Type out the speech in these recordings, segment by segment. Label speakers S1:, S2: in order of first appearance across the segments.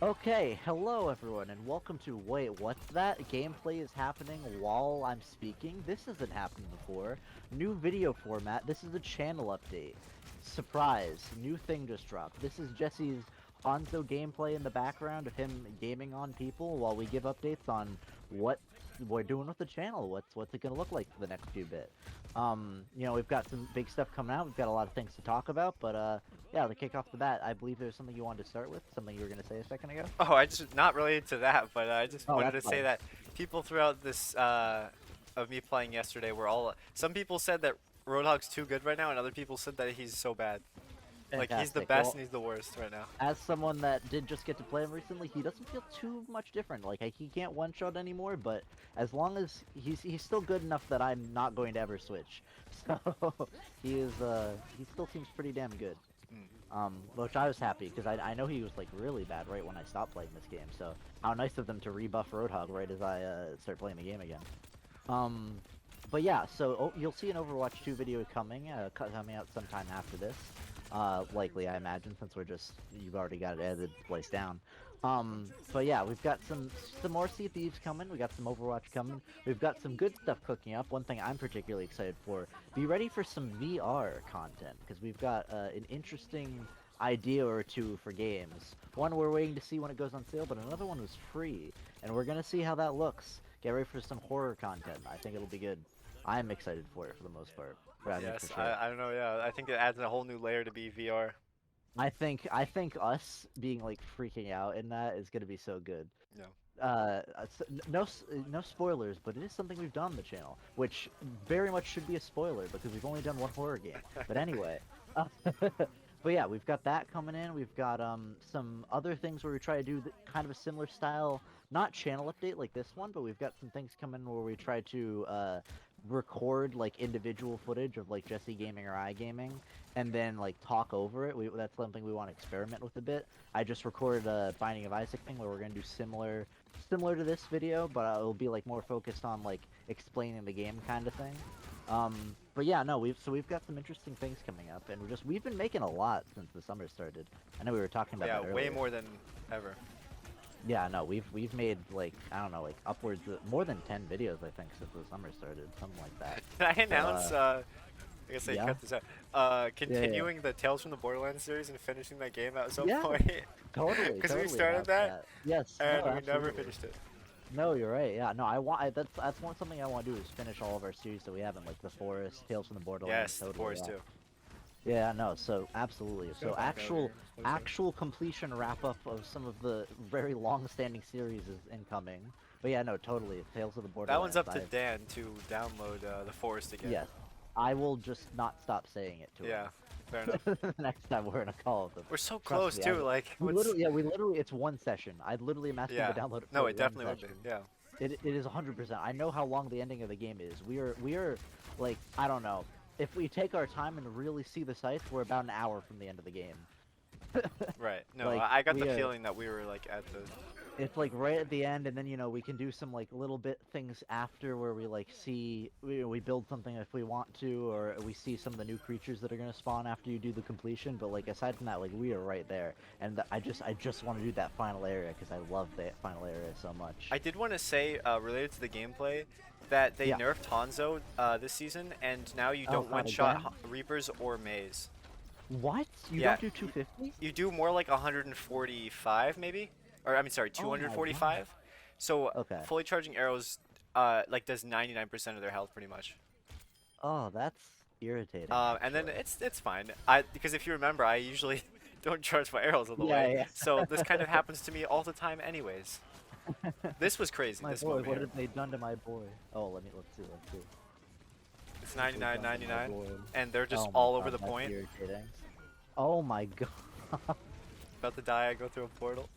S1: Okay, hello everyone, and welcome to Wait, what's that? Gameplay is happening while I'm speaking. This hasn't happened before. New video format. This is a channel update. Surprise, new thing just dropped. This is Jesse's Hanzo gameplay in the background of him gaming on people while we give updates on what we're doing with the channel. What's it gonna look like for the next few bit. We've got some big stuff coming out. We've got a lot of things to talk about, but yeah, to kick off the bat, I believe there's something you wanted to start with, something you were gonna say a second ago.
S2: Oh, I just not related to that, but I just
S1: Oh,
S2: wanted
S1: that's
S2: to say
S1: fine.
S2: that people throughout this of me playing yesterday were all. Some people said that Roadhog's too good right now, and other people said that he's so bad. Like he's the
S1: Fantastic.
S2: best
S1: Well,
S2: and he's the worst right now.
S1: as someone that did just get to play him recently, he doesn't feel too much different. Like he can't one shot anymore, but as long as he's still good enough that I'm not going to ever switch. So he still seems pretty damn good.
S2: Mm.
S1: Which I was happy because I know he was like really bad right when I stopped playing this game. So how nice of them to rebuff Roadhog right as I start playing the game again. Um, but yeah, so you'll see an Overwatch 2 video coming out sometime after this. Likely, I imagine, since you've already got it edited, spliced down. But yeah, we've got some more Sea of Thieves coming. We got some Overwatch coming. We've got some good stuff cooking up. One thing I'm particularly excited for: be ready for some VR content because we've got an interesting idea or two for games. One we're waiting to see when it goes on sale, but another one was free, and we're gonna see how that looks. Get ready for some horror content. I think it'll be good. I'm excited for it for the most part. Bradley, for
S2: Yes,
S1: sure.
S2: I don't know. Yeah, I think it adds a whole new layer to BVR.
S1: I think us being like freaking out in that is gonna be so good.
S2: Yeah.
S1: No spoilers, but it is something we've done on the channel, which very much should be a spoiler because we've only done one horror game. But anyway, but yeah, we've got that coming in. We've got some other things where we try to do kind of a similar style, not channel update like this one, but we've got some things coming where we try to record like individual footage of like Jesse gaming or I gaming, and then like talk over it. That's something we want to experiment with a bit. I just recorded a Binding of Isaac thing where we're gonna do similar to this video, but it'll be like more focused on like explaining the game kind of thing. But yeah, no, we've got some interesting things coming up, and we've been making a lot since the summer started. I know we were talking about
S2: Yeah,
S1: that
S2: way
S1: earlier.
S2: more than ever.
S1: Yeah, no, we've made like I don't know, like upwards of more than 10 videos I think since the summer started, something like that.
S2: Can I
S1: So
S2: announce? I guess I
S1: yeah,
S2: cut this out.
S1: yeah,
S2: Continuing the Tales from the Borderlands series and finishing that game at some
S1: yeah,
S2: point. Because we
S1: totally
S2: started
S1: announce
S2: that
S1: that. Yes, no,
S2: and we never
S1: absolutely.
S2: finished it.
S1: No, you're right. Yeah, no, that's one something I want to do is finish all of our series that we haven't, like the Forest, Tales from the Borderlands,
S2: Yes, the
S1: totally.
S2: Forest
S1: Yeah.
S2: too.
S1: Yeah, no, so absolutely.
S2: Just gonna
S1: So
S2: back out here.
S1: actual completion wrap up of some of the very long-standing series is incoming. But yeah, no, totally. Tales of the
S2: That one's
S1: Borderlands.
S2: up to Dan to download the Forest again.
S1: Yes, I will just not stop saying it to
S2: Yeah, fair enough.
S1: him. The next time we're in a call with him.
S2: We're so
S1: Trust
S2: close
S1: me,
S2: too. Like, what's?
S1: we literally, it's one session. I literally am asking him
S2: Yeah.
S1: to download it
S2: No,
S1: for
S2: it
S1: one
S2: definitely would be.
S1: session.
S2: Yeah.
S1: It is 100%. I know how long the ending of the game is. We are like I don't know. If we take our time and really see the sights, we're about an hour from the end of the game.
S2: Right. No,
S1: Like
S2: I got
S1: we
S2: the
S1: are,
S2: feeling that we were like at the.
S1: it's like right at the end, and then we can do some like little bit things after where we like we build something if we want to, or we see some of the new creatures that are gonna spawn after you do the completion. But like aside from that, like we are right there, and I just want to do that final area because I love that final area so much.
S2: I did want to say, related to the gameplay, that they
S1: Yeah.
S2: nerfed Hanzo this season, and now you
S1: Oh
S2: don't
S1: God,
S2: one-shot
S1: again?
S2: Reapers or Maze.
S1: What? You
S2: Yeah,
S1: don't do 250?
S2: you do more like 145 maybe, or I mean, sorry,
S1: Oh my God.
S2: 245. So
S1: Okay.
S2: fully charging arrows, like does 99% of their health pretty much.
S1: Oh, that's irritating,
S2: And then
S1: actually.
S2: it's fine. Because if you remember, I usually don't charge my arrows all the
S1: Yeah,
S2: way,
S1: yeah.
S2: so this kind of happens to me all the time, anyways. This was crazy.
S1: My
S2: This
S1: boy,
S2: moment
S1: what
S2: here.
S1: have they done to my boy? Oh, let's see.
S2: It's
S1: What have they done to my
S2: 99.99,
S1: boy?
S2: and they're just
S1: Oh my
S2: all over
S1: God,
S2: the
S1: that's
S2: point.
S1: irritating. Oh my God.
S2: About to die, I go through a portal.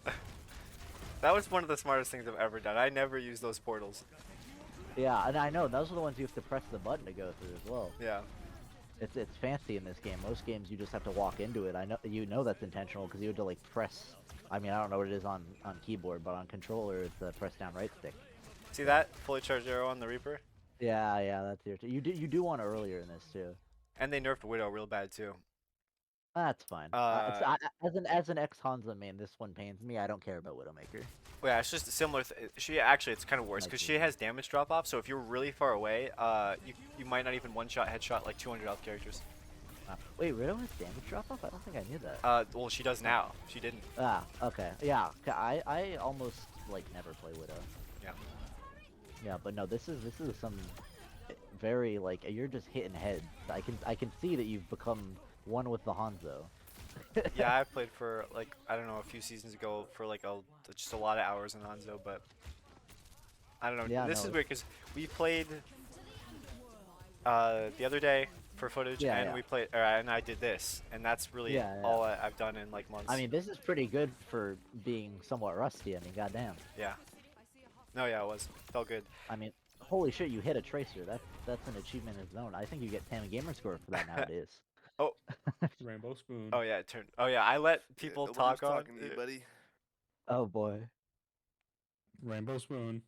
S2: That was one of the smartest things I've ever done. I never use those portals.
S1: Yeah, and I know those are the ones you have to press the button to go through as well.
S2: Yeah.
S1: It's fancy in this game. Most games you just have to walk into it. I know that's intentional because you have to like press. I mean, I don't know what it is on keyboard, but on controller it's the press down right stick.
S2: See
S1: So
S2: that? Fully charged arrow on the Reaper.
S1: yeah, that's irritating. You do one earlier in this too.
S2: And they nerfed Widow real bad too.
S1: That's fine. As an ex Hanzo main, this one pains me. I don't care about Widowmaker.
S2: Yeah, it's just a similar. She actually, it's kind of worse
S1: Like
S2: because
S1: the-
S2: she has damage drop off. So if you're really far away, you might not even one shot headshot like 200 health characters.
S1: Wait, Riddle has damage drop off? I don't think I knew that.
S2: Well, she does now. She didn't.
S1: Okay. Yeah, I almost like never play Widow.
S2: Yeah.
S1: Yeah, but no, this is some very like you're just hitting heads. I can see that you've become one with the Hanzo.
S2: Yeah, I played for like I don't know a few seasons ago for like just a lot of hours in Hanzo, but I don't know.
S1: Yeah,
S2: This
S1: no,
S2: is weird because we played the other day for footage,
S1: Yeah,
S2: and
S1: yeah.
S2: we played, and I did this, and that's really
S1: Yeah, yeah.
S2: all I've done in like months.
S1: I mean, this is pretty good for being somewhat rusty. I mean, goddamn.
S2: yeah. No, yeah, it was. Felt good.
S1: I mean, holy shit, you hit a tracer. That's an achievement in its own. I think you get 10 gamer score for that nowadays.
S3: Rainbow Spoon.
S2: Oh yeah, it turned. Oh yeah, I let
S4: Yeah,
S2: people
S4: nobody was
S2: talk on.
S4: talking to you, buddy.
S1: Oh boy.
S3: Rainbow Spoon.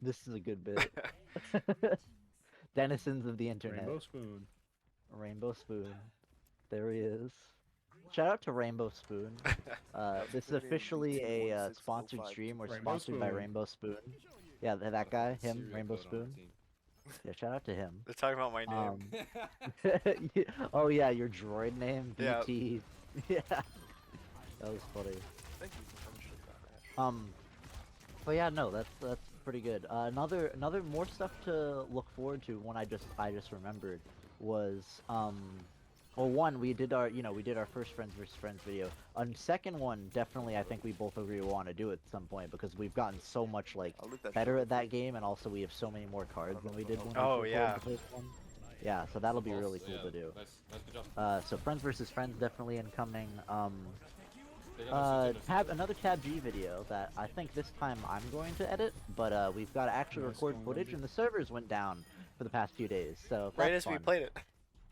S1: This is a good bit. Denizens of the internet.
S3: Rainbow Spoon.
S1: Rainbow Spoon. There he is. Shout out to Rainbow Spoon. This is officially a sponsored stream. We're
S3: Rainbow
S1: sponsored by
S3: Spoon.
S1: Rainbow Spoon. Yeah, that guy, him,
S5: Serial
S1: Rainbow
S5: code on
S1: Spoon.
S5: the team.
S1: Yeah, shout out to him.
S2: They're talking about my name.
S1: Oh yeah, your droid name,
S2: Yeah.
S1: BT. Yeah, that was funny.
S4: Thank you for finishing that.
S1: But yeah, no, that's pretty good. Another more stuff to look forward to. One I just remembered was well, one, we did our first friends versus friends video. On second one, definitely I think we both agree we want to do it at some point because we've gotten so much like
S4: I'll look that
S1: better
S4: shit
S1: at that game, and also we have so many more cards than we did when we
S2: Oh,
S1: recorded
S2: yeah.
S1: the first one. Yeah, so that'll be really cool
S5: Yeah,
S1: to do.
S5: Nice good job.
S1: So friends versus friends definitely incoming.
S5: They got us into
S1: Another Tab G video that I think this time I'm going to edit, but we've got to actually
S3: Nice
S1: record
S3: going,
S1: footage,
S3: Lindsay.
S1: and the servers went down for the past few days. So
S2: Right
S1: that's
S2: as we
S1: fun.
S2: played it.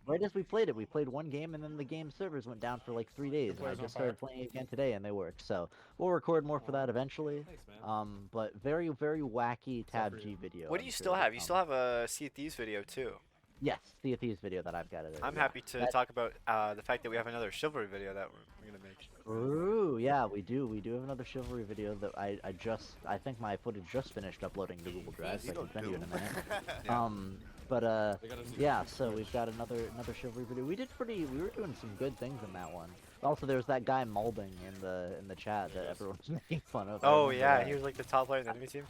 S1: Right as we played it, we played one game, and then the game servers went down for like 3 days, and I
S3: players on
S1: just started
S3: fire.
S1: playing again today, and they worked. So we'll record more for that eventually.
S5: Thanks, man.
S1: But very wacky Tab
S3: for
S1: G
S3: you.
S1: video.
S2: What do
S1: I'm
S2: you
S1: sure
S2: still
S1: will
S2: have? You
S1: come.
S2: still have a Sea of Thieves video too.
S1: Yes, Sea of Thieves video that I've got it.
S2: I'm happy to talk about the fact that we have another Chivalry video that we're gonna make.
S1: Ooh, yeah, we do. We do have another Chivalry video that I think my footage just finished uploading to Google Drive, so
S4: You
S1: I can
S4: don't
S1: send you in a
S4: do.
S1: minute.
S2: Yeah.
S1: But
S5: They got us into
S1: yeah,
S5: the
S1: so we've got another Chivalry video. We were doing some good things in that one. Also, there's that guy Malding in the chat that everyone's making fun of. I
S2: Oh
S1: remember
S2: yeah,
S1: that.
S2: he was like the top player in the enemy team.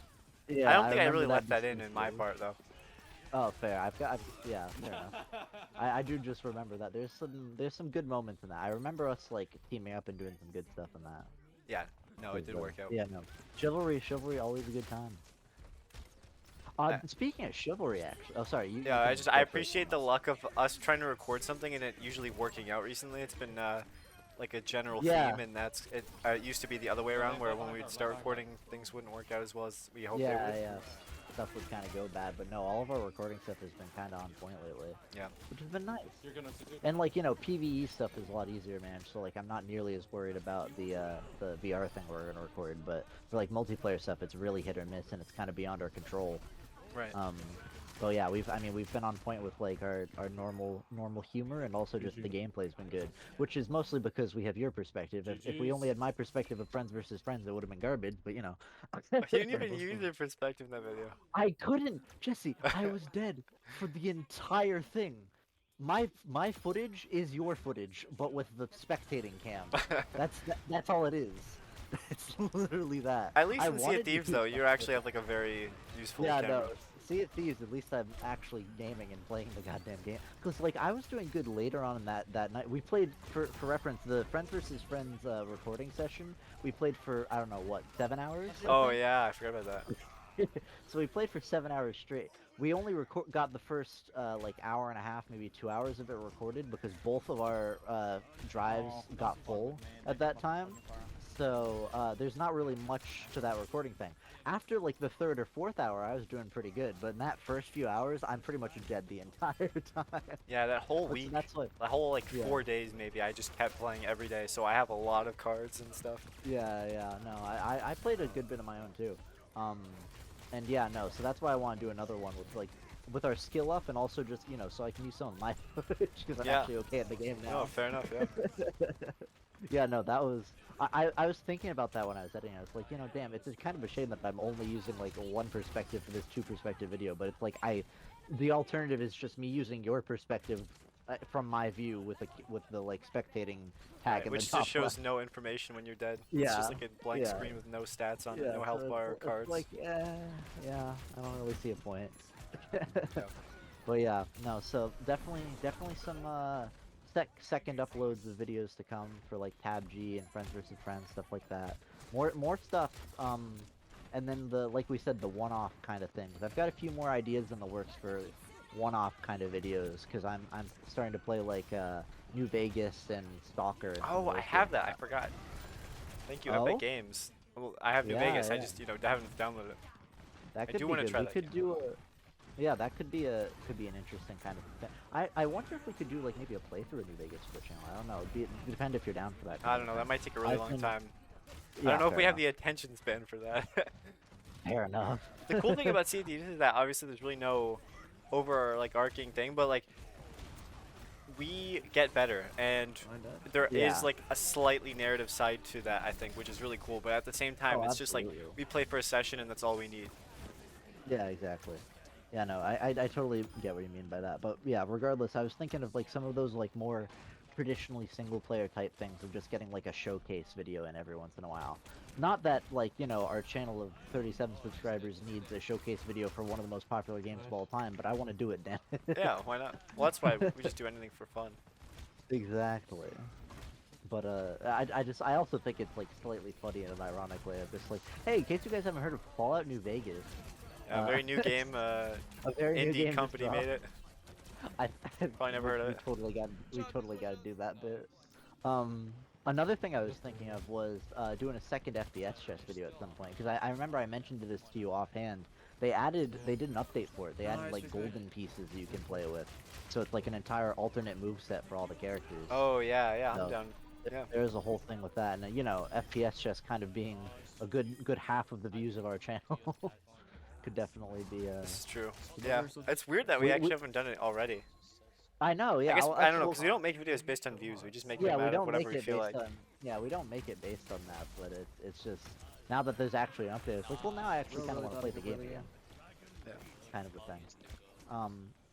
S1: Yeah,
S2: I don't think I
S1: remember
S2: really
S1: that
S2: left that in
S1: distinct
S2: my
S1: story.
S2: part though.
S1: Oh, fair. Yeah, fair enough. I do just remember that. There's some good moments in that. I remember us like teaming up and doing some good stuff in that.
S2: Yeah. No, it did work out.
S1: Yeah, no. Chivalry, always a good time. Speaking of Chivalry, actually. Oh, sorry. You
S2: Yeah,
S1: can
S2: I
S1: go first.
S2: appreciate the luck of us trying to record something and it usually working out recently. It's been like a general
S1: Yeah.
S2: theme, and it used to be the other way around, where when we'd start recording, things wouldn't work out as well as we hoped they
S1: Yeah,
S2: would.
S1: yeah. Stuff would kind of go bad, but no, all of our recording stuff has been kind of on point lately.
S2: Yeah.
S1: Which has been nice.
S5: You're gonna do.
S1: And like, PvE stuff is a lot easier, man. So like, I'm not nearly as worried about the VR thing we're gonna record, but for like multiplayer stuff, it's really hit or miss, and it's kind of beyond our control.
S2: Right.
S1: But yeah, we've been on point with like our normal humor, and also just the gameplay's been good, which is mostly because we have your perspective. If we only had my perspective of friends versus friends, it would have been garbage. But
S2: You didn't even use your perspective in that video.
S1: I couldn't, Jesse. I was dead for the entire thing. My footage is your footage, but with the spectating cam. That's all it is. It's literally that.
S2: At least
S1: I
S2: in Sea
S1: wanted
S2: of
S1: to
S2: Thieves,
S1: keep
S2: though, you
S1: my
S2: actually have like a very useful
S1: Yeah,
S2: camera.
S1: no. Sea of Thieves, at least I'm actually gaming and playing the goddamn game. Because, like, I was doing good later on in that night. We played, for reference, the Friends vs. Friends recording session. We played for, I don't know, what, 7 hours? I
S2: Oh
S1: think?
S2: yeah, I forgot about that.
S1: So we played for 7 hours straight. We only got the first, like, hour and a half, maybe 2 hours of it recorded because both of our drives got full at that time. So there's not really much to that recording thing. After like the third or fourth hour, I was doing pretty good, but in that first few hours, I'm pretty much dead the entire time.
S2: Yeah, that whole
S1: Which-
S2: week,
S1: That's what.
S2: the whole like
S1: Yeah.
S2: 4 days maybe, I just kept playing every day, so I have a lot of cards and stuff.
S1: Yeah, yeah. No, I played a good bit of my own too. And yeah, no, so that's why I want to do another one with like with our skill up, and also just so I can use some of my footage because I'm
S2: Yeah.
S1: actually okay at the game
S2: No,
S1: now.
S2: fair enough. Yeah.
S1: Yeah, no, that was I was thinking about that when I was editing. I was like, damn, it's kind of a shame that I'm only using like one perspective for this two perspective video, but it's like the alternative is just me using your perspective from my view with the like spectating tag
S2: Right,
S1: in
S2: which
S1: the top
S2: just shows
S1: left.
S2: no information when you're dead. It's
S1: Yeah,
S2: just like a blank
S1: yeah.
S2: screen with no stats on it,
S1: Yeah,
S2: no
S1: so
S2: health bar or
S1: it's
S2: cards.
S1: like, yeah, I don't really see a point. But yeah, no, so definitely some second uploads of videos to come for like Tab G and Friends vs Friends, stuff like that. More stuff, and then like we said, the one-off kind of things. I've got a few more ideas in the works for one-off kind of videos because I'm starting to play like New Vegas and Stalker. And some of
S2: Oh, I
S1: those
S2: have
S1: games
S2: that. I
S1: now.
S2: forgot. Thank you,
S1: Oh?
S2: Epic Games. Well, I have New
S1: Yeah,
S2: Vegas. I
S1: yeah.
S2: just haven't downloaded it.
S1: That
S2: I
S1: could
S2: do
S1: be
S2: wanna
S1: good.
S2: try
S1: We
S2: that
S1: could
S2: game.
S1: do a, yeah, that could be an interesting kind of thing. I wonder if we could do like maybe a playthrough of New Vegas for the channel. I don't know. It'd depend if you're down for that.
S2: I don't know. That might take a really
S1: I've
S2: long
S1: been-
S2: time. I
S1: Yeah,
S2: don't know if
S1: fair
S2: we have
S1: enough.
S2: the attention span for that.
S1: Fair enough.
S2: The cool thing about CDs is that obviously there's really no overarching thing, but like we get better, and there is
S1: Yeah.
S2: like a slightly narrative side to that, I think, which is really cool. But at the same time,
S1: Oh,
S2: it's just like
S1: absolutely.
S2: we play for a session and that's all we need.
S1: Yeah, exactly. Yeah, no, I totally get what you mean by that. But yeah, regardless, I was thinking of like some of those like more traditionally single player type things of just getting like a showcase video in every once in a while. Not that like, our channel of 37 subscribers needs a showcase video for one of the most popular games of all time, but I want to do it, damn it.
S2: Yeah, why not? Well, that's why we just do anything for fun.
S1: Exactly. But I also think it's like slightly funny in an ironic way of just like, hey, in case you guys haven't heard of Fallout New Vegas,
S2: A very new game.
S1: a very new game
S2: Indie
S1: just
S2: company
S1: dropped.
S2: made it. Probably never heard of it.
S1: We totally got to do that bit. Another thing I was thinking of was doing a second FPS chess video at some point because I remember I mentioned this to you offhand. They did an update for it. They added like golden pieces you can play with, so it's like an entire alternate move set for all the characters.
S2: Oh yeah,
S1: No.
S2: I'm down. Yeah.
S1: There's a whole thing with that, and FPS chess kind of being a good half of the views of our channel could definitely be.
S2: This is true. Yeah, it's weird that we
S1: We-
S2: actually haven't done it already.
S1: I know, yeah.
S2: I guess I don't know
S1: well,
S2: because we don't make videos based on views. We just make
S1: yeah,
S2: them
S1: we
S2: out of
S1: don't
S2: whatever
S1: make
S2: we
S1: it
S2: feel
S1: based
S2: like.
S1: on. Yeah, we don't make it based on that, but it's just now that there's actually an update, it's like, well, now I actually kind of want to play the game again.
S2: Yeah.
S1: Kind of a thing.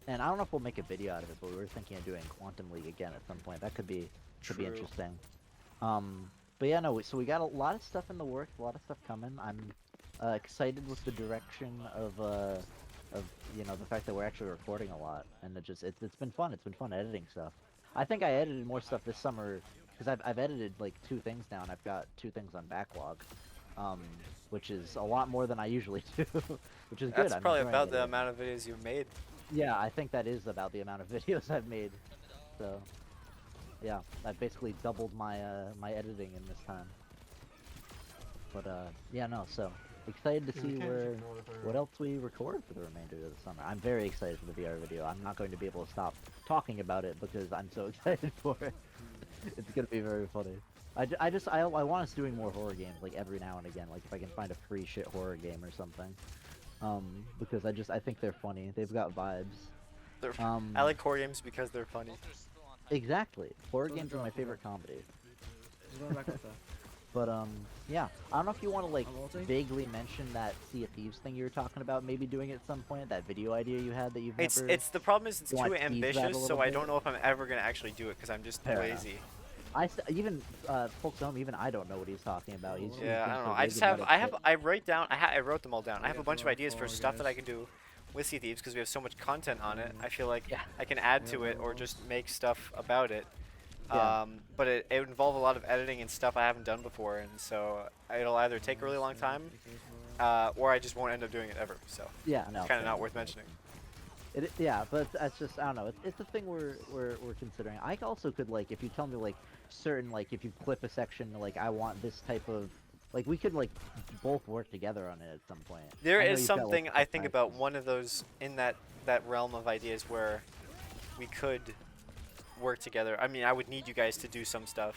S1: And I don't know if we'll make a video out of it, but we were thinking of doing Quantum League again at some point. That could be
S2: True.
S1: interesting. But yeah, no. So we got a lot of stuff in the works, a lot of stuff coming. I'm excited with the direction of the fact that we're actually recording a lot, and it's been fun. It's been fun editing stuff. I think I edited more stuff this summer because I've edited like 2 things now, and I've got 2 things on backlog, which is a lot more than I usually do, which is good.
S2: That's
S1: I'm
S2: probably
S1: enjoying
S2: about
S1: it.
S2: the amount of videos you've made.
S1: Yeah, I think that is about the amount of videos I've made. So, yeah, I've basically doubled my my editing in this time. But yeah, no. So excited to see what else we record for the remainder of the summer. I'm very excited for the VR video. I'm not going to be able to stop talking about it because I'm so excited for it. It's gonna be very funny. I want us doing more horror games like every now and again. Like if I can find a free shit horror game or something. Because I think they're funny. They've got vibes.
S2: I like horror games because they're funny.
S1: Exactly. Horror games are my favorite comedy. But yeah. I don't know if you want to like vaguely mention that Sea of Thieves thing you were talking about, maybe doing it at some point. That video idea you had that you've never.
S2: It's the problem is it's
S1: You
S2: too
S1: wanna tease that a
S2: ambitious, so
S1: little
S2: I
S1: bit?
S2: don't know if I'm ever gonna actually do it because I'm just
S1: Fair enough.
S2: lazy.
S1: Even folks at home, even I don't know what he's talking about. He's
S2: Yeah,
S1: being
S2: I don't
S1: so
S2: know. I
S1: vague
S2: just
S1: about
S2: have
S1: it,
S2: I write down I wrote them all down. I have a bunch of ideas for stuff that I can do with Sea Thieves because we have so much content on it. I feel like
S1: Yeah.
S2: I can add to it or just make stuff about it.
S1: Yeah.
S2: But it would involve a lot of editing and stuff I haven't done before, and so it'll either take a really long time, or I just won't end up doing it ever. So
S1: Yeah, no.
S2: it's kind of not worth mentioning.
S1: Yeah, but that's just I don't know. It's a thing we're considering. I also could like if you tell me like certain like if you clip a section like I want this type of like we could like both work together on it at some point.
S2: There
S1: I know
S2: is
S1: you've got, like,
S2: something I think
S1: nice
S2: about
S1: ones.
S2: one of those in that realm of ideas where we could work together. I mean, I would need you guys to do some stuff,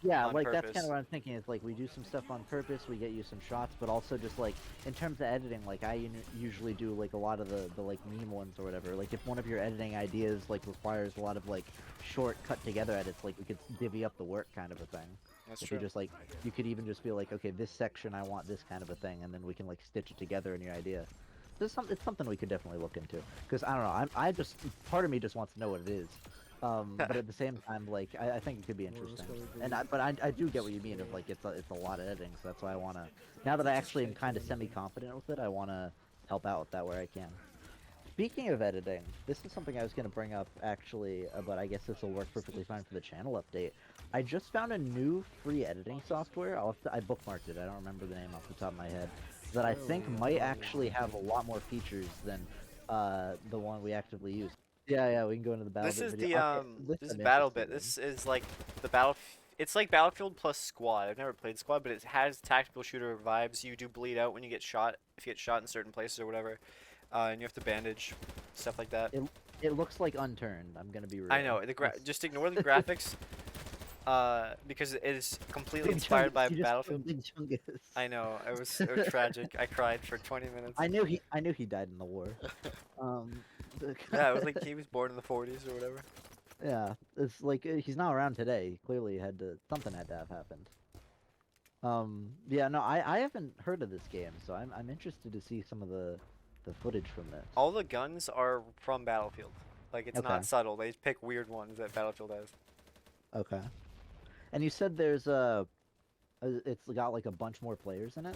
S1: Yeah,
S2: on
S1: like that's
S2: purpose.
S1: kind of what I'm thinking. Is like we do some stuff on purpose, we get you some shots, but also just like in terms of editing, like I usually do like a lot of the like meme ones or whatever. Like if one of your editing ideas like requires a lot of like short cut together edits, like we could divvy up the work kind of a thing.
S2: That's
S1: If
S2: true.
S1: you just like you could even just be like, okay, this section I want this kind of a thing, and then we can like stitch it together in your idea. It's something we could definitely look into. Because I don't know, I just part of me just wants to know what it is. But at the same time, like I think it could be interesting. And I do get what you mean of like it's a lot of editing, so that's why I wanna. Now that I actually am kind of semi-confident with it, I wanna help out with that where I can. Speaking of editing, this is something I was gonna bring up actually, but I guess this will work perfectly fine for the channel update. I just found a new free editing software. I bookmarked it. I don't remember the name off the top of my head. That I think might actually have a lot more features than the one we actively use. Yeah, we can go into the battle.
S2: This is
S1: video.
S2: the
S1: Okay,
S2: this is
S1: I'm
S2: battle
S1: interested
S2: bit.
S1: in.
S2: This is like the battle. It's like Battlefield plus Squad. I've never played Squad, but it has tactical shooter vibes. You do bleed out when you get shot, if you get shot in certain places or whatever, and you have to bandage, stuff like that.
S1: It looks like Unturned. I'm gonna be real.
S2: I know. Just ignore the graphics, because it is completely inspired by Battlefield.
S1: Big Chungus.
S2: I know. It was tragic. I cried for 20 minutes.
S1: I knew he died in the war.
S2: Yeah, it was like he was born in the 40s or whatever.
S1: Yeah, it's like he's not around today. Clearly, something had to have happened. Yeah, no, I haven't heard of this game, so I'm interested to see some of the footage from this.
S2: All the guns are from Battlefield. Like it's
S1: Okay.
S2: not subtle. They pick weird ones that Battlefield has.
S1: Okay. And you said it's got like a bunch more players in it.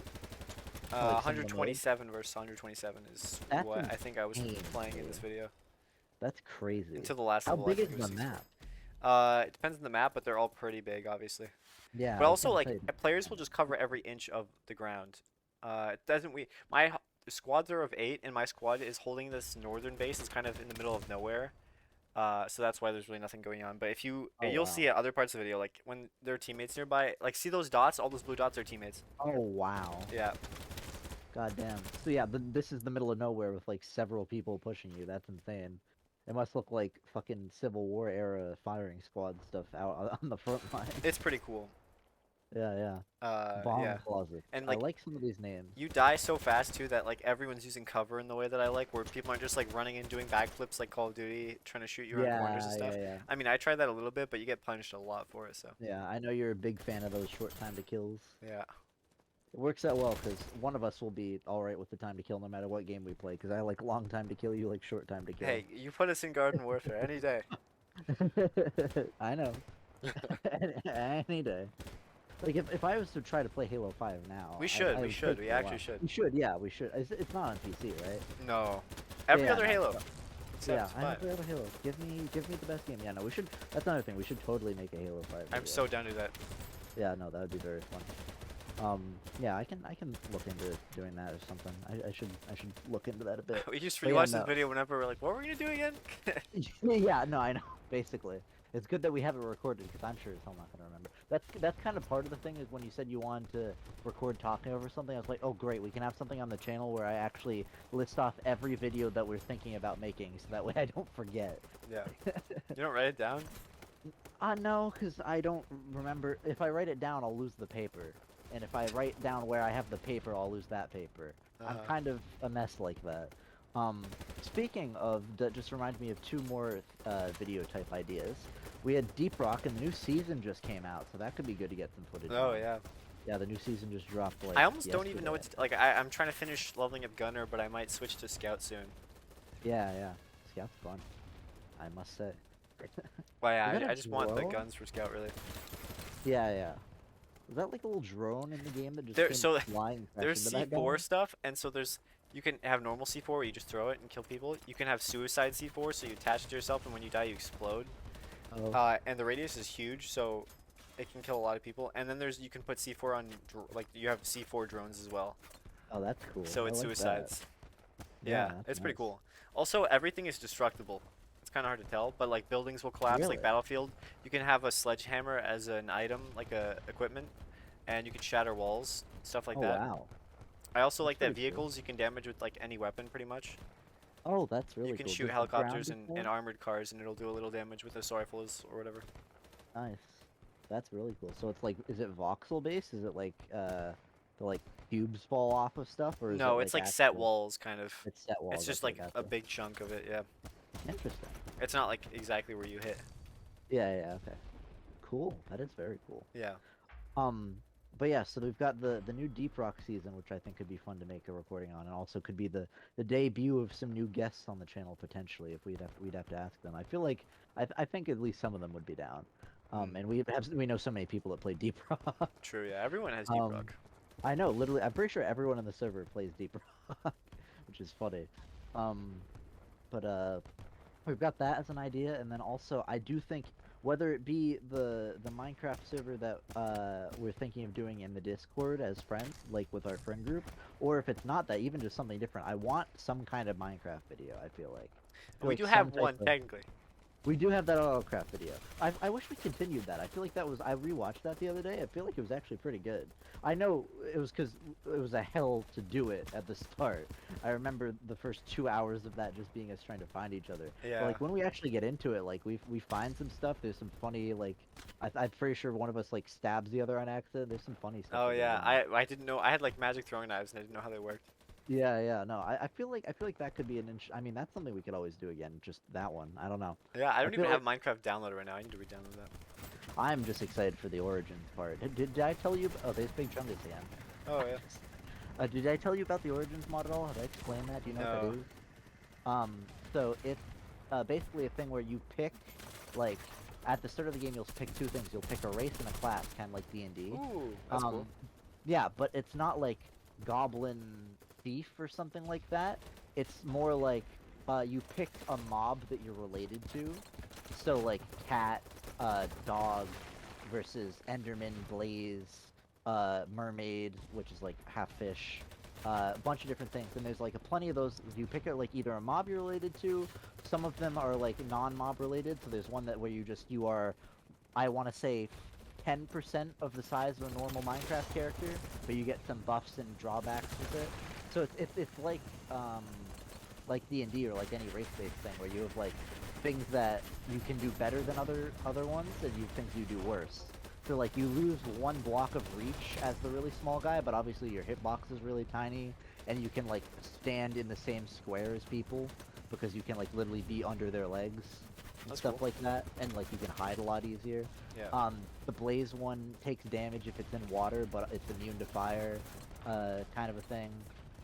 S1: Like some of the
S2: 127 versus 127 is
S1: That's
S2: what I think I was
S1: insane,
S2: playing in this
S1: dude.
S2: video.
S1: That's crazy.
S2: Until the last
S1: How
S2: level.
S1: big
S2: I
S1: is
S2: think it was
S1: the
S2: 64.
S1: map?
S2: It depends on the map, but they're all pretty big, obviously.
S1: Yeah.
S2: But
S1: I was
S2: also,
S1: gonna
S2: like,
S1: say,
S2: players will just cover every inch of the ground. It doesn't my squads are of 8, and my squad is holding this northern base. It's kind of in the middle of nowhere. So that's why there's really nothing going on. But if you'll
S1: wow.
S2: see at other parts of the video, like when there are teammates nearby, like see those dots? All those blue dots are teammates.
S1: Oh wow.
S2: Yeah.
S1: God damn. So yeah, this is the middle of nowhere with like several people pushing you. That's insane. It must look like fucking Civil War era firing squad stuff out on the front line.
S2: It's pretty cool.
S1: Yeah. Bomb
S2: Yeah.
S1: closet.
S2: And,
S1: I
S2: like,
S1: like some of these names.
S2: You die so fast too that like everyone's using cover in the way that I like, where people aren't just like running and doing backflips like Call of Duty, trying to shoot you around corners and stuff.
S1: Yeah.
S2: I mean, I tried that a little bit, but you get punished a lot for it. So
S1: Yeah, I know you're a big fan of those short time to kills.
S2: yeah.
S1: It works out well because one of us will be all right with the time to kill no matter what game we play. Because I like long time to kill, you like short time to kill.
S2: Hey, you put us in Garden Warfare any day.
S1: I know. Any day. Like if I was to try to play Halo 5 now,
S2: We should.
S1: I
S2: We
S1: would
S2: should.
S1: take
S2: We
S1: a
S2: actually
S1: while.
S2: should.
S1: We should. Yeah, we should. It's not on PC, right?
S2: No. Every
S1: Yeah,
S2: other
S1: no,
S2: Halo.
S1: so-
S2: Except
S1: yeah, I have
S2: 5.
S1: every other Halo. Give me the best game. Yeah, no, we should. That's another thing. We should totally make a Halo 5.
S2: I'm
S1: video.
S2: so down to that.
S1: Yeah, no, that would be very fun. Yeah, I can look into doing that or something. I should look into that a bit.
S2: We just
S1: But yeah,
S2: rewatch
S1: no.
S2: this video whenever we're like, what were we gonna do again?
S1: Yeah, no, I know. Basically, it's good that we have it recorded because I'm sure as hell not gonna remember. That's kind of part of the thing is when you said you wanted to record talking over something, I was like, oh great, we can have something on the channel where I actually list off every video that we're thinking about making, so that way I don't forget.
S2: Yeah. You don't write it down?
S1: No, because I don't remember. If I write it down, I'll lose the paper, and if I write down where I have the paper, I'll lose that paper. I'm
S2: Uh-huh.
S1: kind of a mess like that. Speaking of, that just reminds me of two more video type ideas. We had Deep Rock, and the new season just came out, so that could be good to get some footage.
S2: Oh
S1: on.
S2: yeah.
S1: Yeah, the new season just dropped. Like,
S2: I almost don't even know what
S1: yesterday.
S2: to like. I'm trying to finish leveling up Gunner, but I might switch to Scout soon.
S1: Yeah. Scout's fun, I must say.
S2: Well,
S1: Is that
S2: yeah,
S1: a
S2: I just want the
S1: drone?
S2: guns for Scout really.
S1: Yeah. Is that like a little drone in the game that just
S2: There-
S1: came
S2: so
S1: flying? and
S2: There's
S1: crashed into that
S2: C4
S1: guy?
S2: stuff, and so you can have normal C4 where you just throw it and kill people. You can have suicide C4, so you attach it to yourself, and when you die, you explode.
S1: Oh.
S2: And the radius is huge, so it can kill a lot of people. And then you can put C4 on like you have C4 drones as well,
S1: Oh, that's cool.
S2: so
S1: I
S2: it's
S1: like that.
S2: suicides.
S1: Yeah,
S2: Yeah,
S1: that's
S2: it's pretty
S1: nice.
S2: cool. Also, everything is destructible. It's kind of hard to tell, but like buildings will collapse,
S1: Really?
S2: like Battlefield. You can have a sledgehammer as an item, like a equipment, and you can shatter walls, stuff like
S1: Oh
S2: that.
S1: wow.
S2: I also like that
S1: pretty cool.
S2: vehicles you can damage with like any weapon, pretty much.
S1: Oh, that's really
S2: You can
S1: cool.
S2: shoot
S1: Does the
S2: helicopters
S1: ground
S2: and
S1: explode?
S2: armored cars, and it'll do a little damage with assault rifles or whatever.
S1: Nice. That's really cool. So it's like, is it voxel based? Is it like the like cubes fall off of stuff, or is
S2: No,
S1: it
S2: it's like set
S1: actual-
S2: walls, kind of.
S1: It's set walls.
S2: It's just
S1: Okay,
S2: like a
S1: gotcha.
S2: big chunk of it, yeah.
S1: Interesting.
S2: It's not like exactly where you hit.
S1: Yeah. Okay. Cool. That is very cool.
S2: Yeah.
S1: But yeah, so we've got the new Deep Rock season, which I think could be fun to make a recording on, and also could be the debut of some new guests on the channel potentially if we'd have to ask them. I feel like I think at least some of them would be down. And we know so many people that play Deep Rock.
S2: True, yeah. Everyone has Deep Rock.
S1: I know, literally, I'm pretty sure everyone in the server plays Deep Rock, which is funny. But we've got that as an idea, and then also I do think whether it be the Minecraft server that we're thinking of doing in the Discord as friends, like with our friend group, or if it's not that, even just something different, I want some kind of Minecraft video. I feel like
S2: We
S1: like
S2: do
S1: some
S2: have
S1: type
S2: one,
S1: of-
S2: technically.
S1: We do have that Autocraft video. I wish we continued that. I feel like that was I rewatched that the other day. I feel like it was actually pretty good. I know it was because it was a hell to do it at the start. I remember the first 2 hours of that just being us trying to find each other.
S2: Yeah.
S1: But, like when we actually get into it, like we find some stuff. There's some funny like I'm pretty sure one of us like stabs the other on accident. There's some funny stuff.
S2: Oh
S1: that goes
S2: yeah,
S1: on.
S2: I didn't know. I had like magic throwing knives and I didn't know how they worked.
S1: Yeah. No, I feel like that could be I mean, that's something we could always do again. Just that one. I don't know.
S2: Yeah, I don't
S1: feel
S2: even have Minecraft downloaded right now. I need to re-download that.
S1: I'm just excited for the Origins part. Did I tell you? Oh, there's Big Chungus again.
S2: Oh yeah.
S1: Did I tell you about the Origins mod at all? Have I explained that? Do you know what
S2: No.
S1: that is? So it's basically a thing where you pick, like, at the start of the game, you'll pick two things. You'll pick a race and a class, kind of like D&D.
S2: Ooh, that's cool.
S1: Yeah, but it's not like Goblin Thief or something like that. It's more like you pick a mob that you're related to. So like cat, dog versus Enderman, Blaze, mermaid, which is like half fish, a bunch of different things. And there's like plenty of those. You pick it like either a mob you're related to. Some of them are like non-mob related. So there's one that where you are, I want to say, 10% of the size of a normal Minecraft character, but you get some buffs and drawbacks with it. So it's like D&D or like any race-based thing where you have like things that you can do better than other ones, and you things you do worse. So like you lose one block of reach as the really small guy, but obviously your hitbox is really tiny, and you can like stand in the same square as people because you can like literally be under their legs and
S2: That's
S1: stuff
S2: cool.
S1: like that, and like you can hide a lot easier.
S2: Yeah.
S1: The Blaze one takes damage if it's in water, but it's immune to fire, kind of a thing.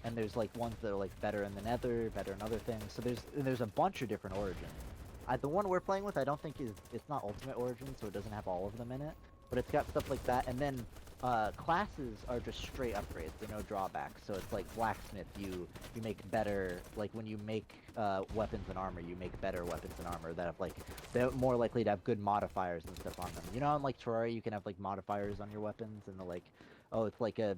S1: And there's like ones that are like better in the Nether, better in other things. So there's a bunch of different origins. The one we're playing with, I don't think it's not Ultimate Origin, so it doesn't have all of them in it. But it's got stuff like that. And then classes are just straight upgrades. There are no drawbacks. So it's like blacksmith. You make better, like when you make weapons and armor, you make better weapons and armor that have like they're more likely to have good modifiers and stuff on them. You know, in like Terraria, you can have like modifiers on your weapons, and the like. Oh, it's like it's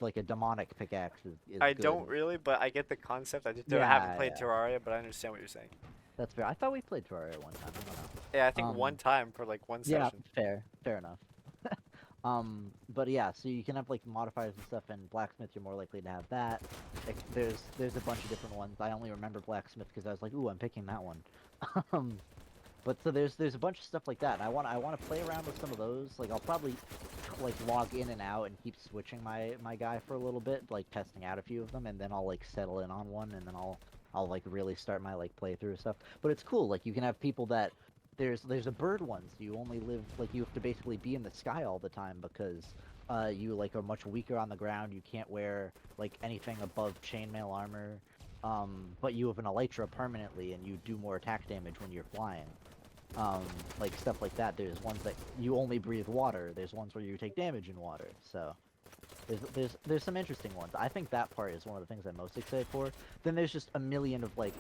S1: like a demonic pickaxe is
S2: I
S1: good.
S2: don't really, but I get the concept. I just
S1: Yeah,
S2: haven't played
S1: yeah.
S2: Terraria, but I understand what you're saying.
S1: That's fair. I thought we played Terraria one time. I don't know.
S2: Yeah, I think one
S1: Um,
S2: time for like one
S1: Yeah,
S2: session.
S1: fair enough. But yeah, so you can have like modifiers and stuff, and blacksmith you're more likely to have that. Like, there's a bunch of different ones. I only remember blacksmith because I was like, ooh, I'm picking that one. But so there's a bunch of stuff like that. And I want to play around with some of those. Like I'll probably like log in and out and keep switching my guy for a little bit, like testing out a few of them, and then I'll like settle in on one, and then I'll like really start my like playthrough and stuff. But it's cool. Like you can have people that there's a bird ones. You only live like you have to basically be in the sky all the time because you like are much weaker on the ground. You can't wear like anything above chainmail armor. But you have an elytra permanently, and you do more attack damage when you're flying. Like stuff like that. There's ones that you only breathe water. There's ones where you take damage in water. So there's some interesting ones. I think that part is one of the things I'm most excited for. Then there's just a million of like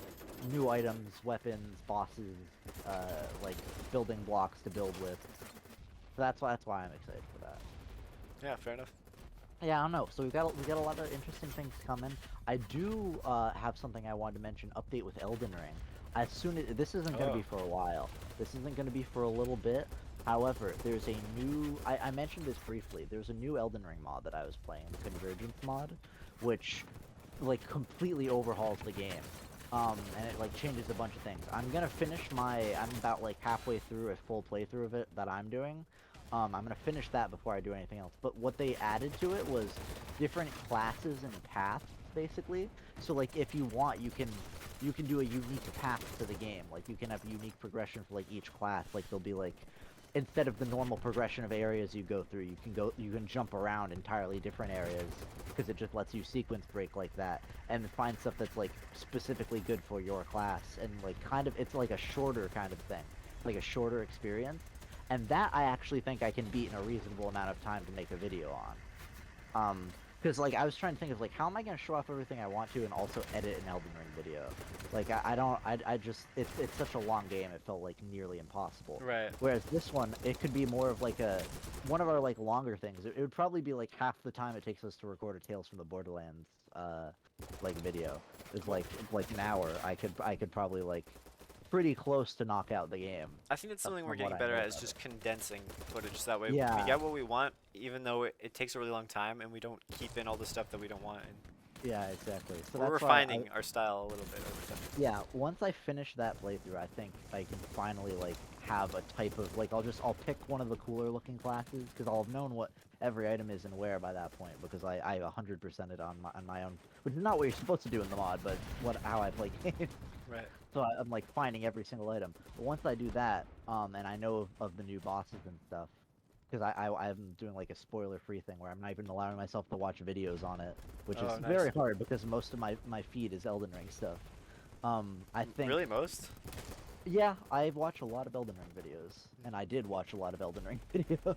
S1: new items, weapons, bosses, like building blocks to build with. So that's why I'm excited for that.
S2: Yeah, fair enough.
S1: Yeah, I don't know. So we got a lot of interesting things coming. I do have something I wanted to mention. Update with Elden Ring. As soon as this isn't going to be for a while. This isn't going to be for a little bit. However, there's a new. I mentioned this briefly. There's a new Elden Ring mod that I was playing, the Convergence mod, which like completely overhauls the game. and it like changes a bunch of things. I'm gonna finish I'm about like halfway through a full playthrough of it that I'm doing. I'm gonna finish that before I do anything else. But what they added to it was different classes and paths, basically. So like if you want, you can do a unique path to the game. Like you can have unique progression for like each class. Like there'll be like, instead of the normal progression of areas you go through, you can jump around entirely different areas because it just lets you sequence break like that and find stuff that's like specifically good for your class, and like kind of it's like a shorter kind of thing, like a shorter experience. And that I actually think I can beat in a reasonable amount of time to make a video on. Because like I was trying to think of like how am I gonna show off everything I want to and also edit an Elden Ring video. Like I just it's such a long game, it felt like nearly impossible.
S2: Right.
S1: Whereas this one, it could be more of like one of our like longer things. It would probably be like half the time it takes us to record a Tales from the Borderlands like video. It's like an hour. I could probably like pretty close to knock out the game.
S2: I think that's something we're
S1: from what
S2: getting
S1: I
S2: better
S1: know
S2: at, is
S1: about
S2: just condensing footage, so that way
S1: Yeah.
S2: we get what we want, even though it takes a really long time, and we don't keep in all the stuff that we don't want. And
S1: Yeah, exactly. So
S2: we're
S1: that's why
S2: refining our style a little bit over time.
S1: Yeah, once I finish that playthrough, I think I can finally like have a type of like I'll pick one of the cooler looking classes because I'll have known what every item is and where by that point, because I 100% it on my own, which is not what you're supposed to do in the mod, but how I play games.
S2: Right.
S1: So I'm like finding every single item. But once I do that, and I know of the new bosses and stuff, because I'm doing like a spoiler-free thing where I'm not even allowing myself to watch videos on it, which
S2: Oh,
S1: is
S2: nice.
S1: very hard because most of my feed is Elden Ring stuff. I think
S2: Really, most?
S1: yeah, I watch a lot of Elden Ring videos, and I did watch a lot of Elden Ring videos.